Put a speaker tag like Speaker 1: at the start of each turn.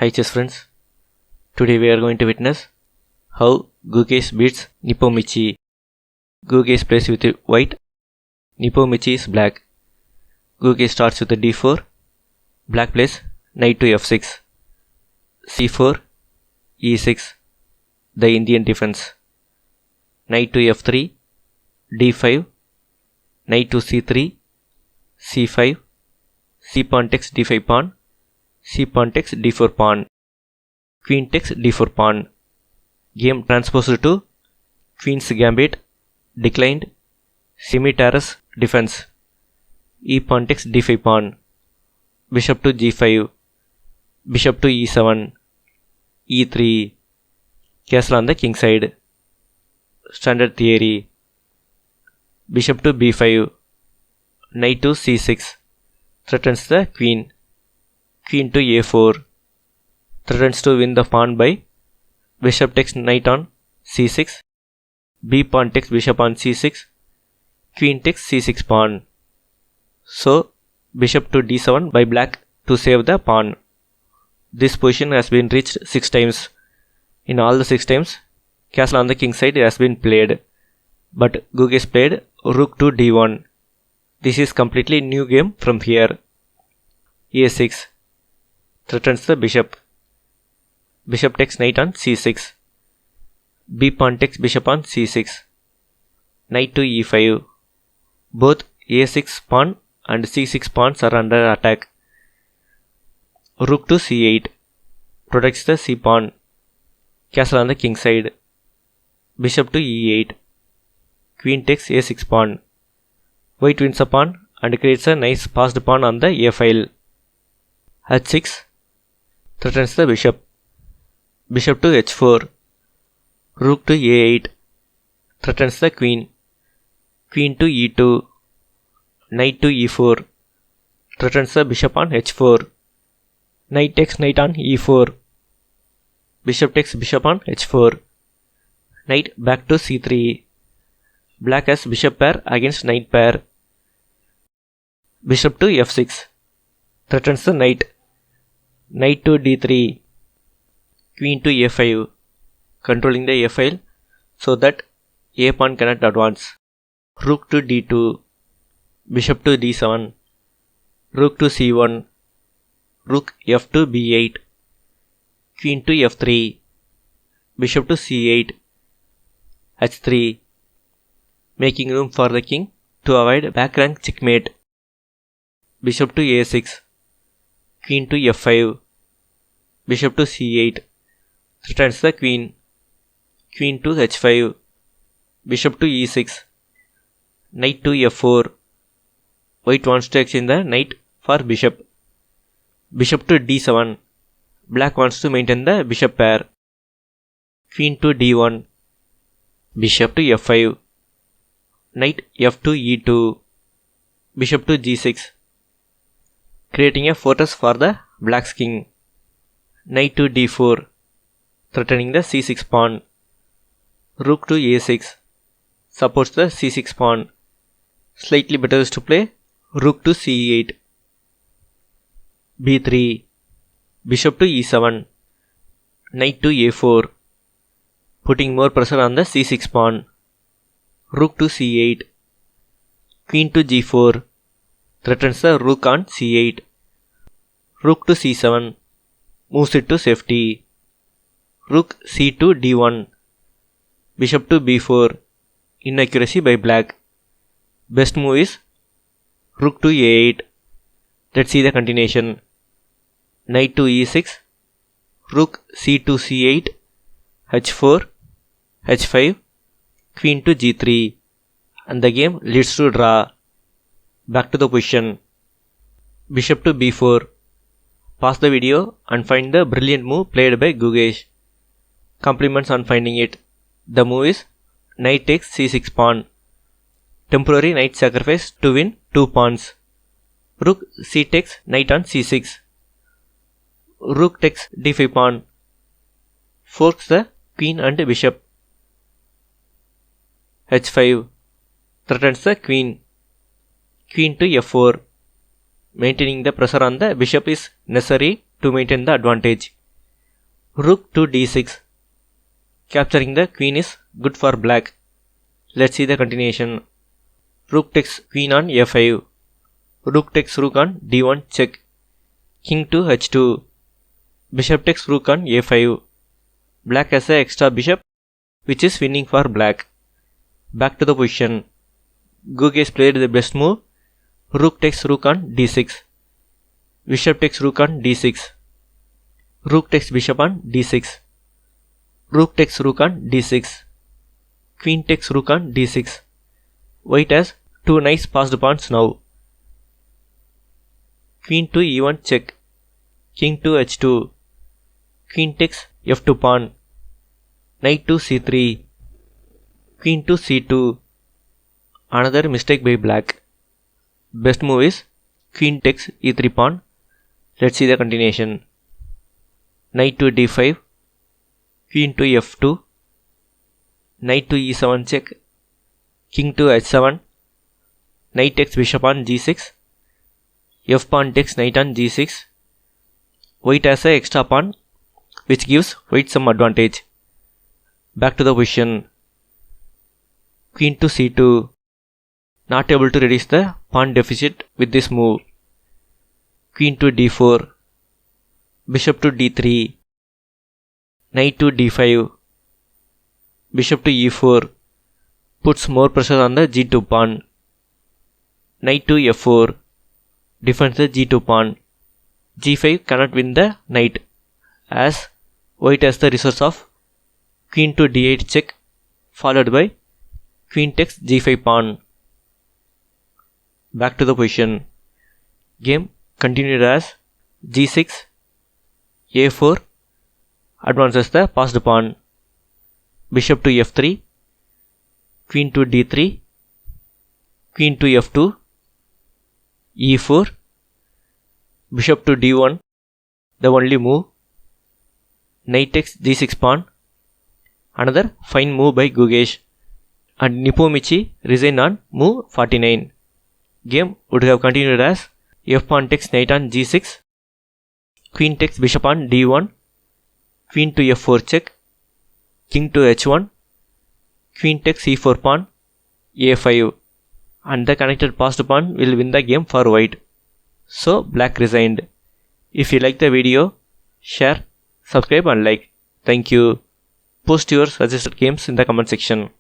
Speaker 1: Hi chess friends, today we are going to witness how Gukesh beats Nepomniachtchi. Gukesh plays with white, Nepomniachtchi is black. Gukesh starts with d4, black plays knight to f6, c4, e6, the Indian defense, knight to f3, d5, knight to c3, c5, c pawn takes d5 pawn, c pawn takes d4 pawn, queen takes d4 pawn. Game transposed to queen's gambit, declined, semi-terrace defense, e pawn takes d5 pawn, bishop to g5, bishop to e7, e3, castle on the king side, standard theory, bishop to b5, knight to c6, threatens the queen, queen to a4, threatens to win the pawn by bishop takes knight on c6, b pawn takes bishop on c6, queen takes c6 pawn. So bishop to d7 by black to save the pawn. This position has been reached 6 times. In all the 6 times, castle on the king side has been played, but Gukesh played rook to d1. This is completely new game from here. a6 threatens the bishop. Bishop takes knight on c6. B pawn takes bishop on c6. Knight to e5. Both a6 pawn and c6 pawns are under attack. Rook to c8 protects the c pawn. Castle on the king side. Bishop to e8. Queen takes a6 pawn. White wins a pawn and creates a nice passed pawn on the a file. h6 threatens the bishop. Bishop to h4. Rook to a8 threatens the queen. Queen to e2. Knight to e4 threatens the bishop on h4. Knight takes knight on e4. Bishop takes bishop on h4. Knight back to c3. Black has bishop pair against knight pair. Bishop to f6 threatens the knight. Knight to d3. Queen to a5, controlling the a file so that a pawn cannot advance. Rook to d2. Bishop to d7. Rook to c1. Rook f to b8. Queen to f3. Bishop to c8. h3. Making room for the king to avoid back rank checkmate. Bishop to a6. Queen to f5. Bishop to c8. Threatens the queen. Queen to h5. Bishop to e6. Knight to f4. White wants to exchange the knight for bishop. Bishop to d7. Black wants to maintain the bishop pair. Queen to d1. Bishop to f5. Knight f to e2. Bishop to g6. Creating a fortress for the black's king. Knight to d4. Threatening the c6 pawn. Rook to a6. Supports the c6 pawn. Slightly better is to play rook to c8. b3. Bishop to e7. Knight to a4. Putting more pressure on the c6 pawn. Rook to c8. Queen to g4. Threatens the rook on c8. Rook to c7. Moves it to safety. Rook c2 d1. Bishop to b4. Inaccuracy by black. Best move is rook to a8. Let's see the continuation. Knight to e6. Rook c2 c8. h4. h5. Queen to g3. And the game leads to draw. Back to the position. Bishop to b4. Pause the video and find the brilliant move played by Gukesh. Compliments on finding it. The move is knight takes c6 pawn. Temporary knight sacrifice to win 2 pawns. Rook c takes knight on c6. Rook takes d5 pawn. Forks the queen and bishop. h5 threatens the queen. Queen to f4. Maintaining the pressure on the bishop is necessary to maintain the advantage. Rook to d6. Capturing the queen is good for black. Let's see the continuation. Rook takes queen on f5. Rook takes rook on d1 check. King to h2. Bishop takes rook on a5. Black has an extra bishop which is winning for black. Back to the position. Gukesh played the best move. Rook takes rook on d6. Bishop takes rook on d6. Rook takes bishop on d6. Rook takes rook on d6. Queen takes rook on d6. White has two nice passed pawns now. Queen to e1 check. King to h2. Queen takes f2 pawn. Knight to c3. Queen to c2. Another mistake by black. Best move is queen takes e3 pawn. Let's see the continuation. Knight to d5. Queen to f2. Knight to e7 check. King to h7. Knight takes bishop on g6. F pawn takes knight on g6. White has a extra pawn which gives white some advantage. Back to the position. Queen to c2. Not able to reduce the pawn deficit with this move. Queen to d4. Bishop to d3. Knight to d5. Bishop to e4. Puts more pressure on the g2 pawn. Knight to f4. Defends the g2 pawn. g5 cannot win the knight as white has the resource of queen to d8 check followed by queen takes g5 pawn. Back to the position. Game continued as g6, a4 advances the passed pawn. Bishop to f3. Queen to d3. Queen to f2. e4. Bishop to d1. The only move. Knight takes g6 pawn. Another fine move by Gukesh. And Nepomniachtchi resigned on move 49. Game would have continued as f pawn takes knight on g6. Queen takes bishop on d1. Queen to f4 check. King to h1. Queen takes e4 pawn. a5. And the connected passed pawn will win the game for white. So black resigned. If you like the video, share, subscribe and like. Thank you. Post your suggested games in the comment section.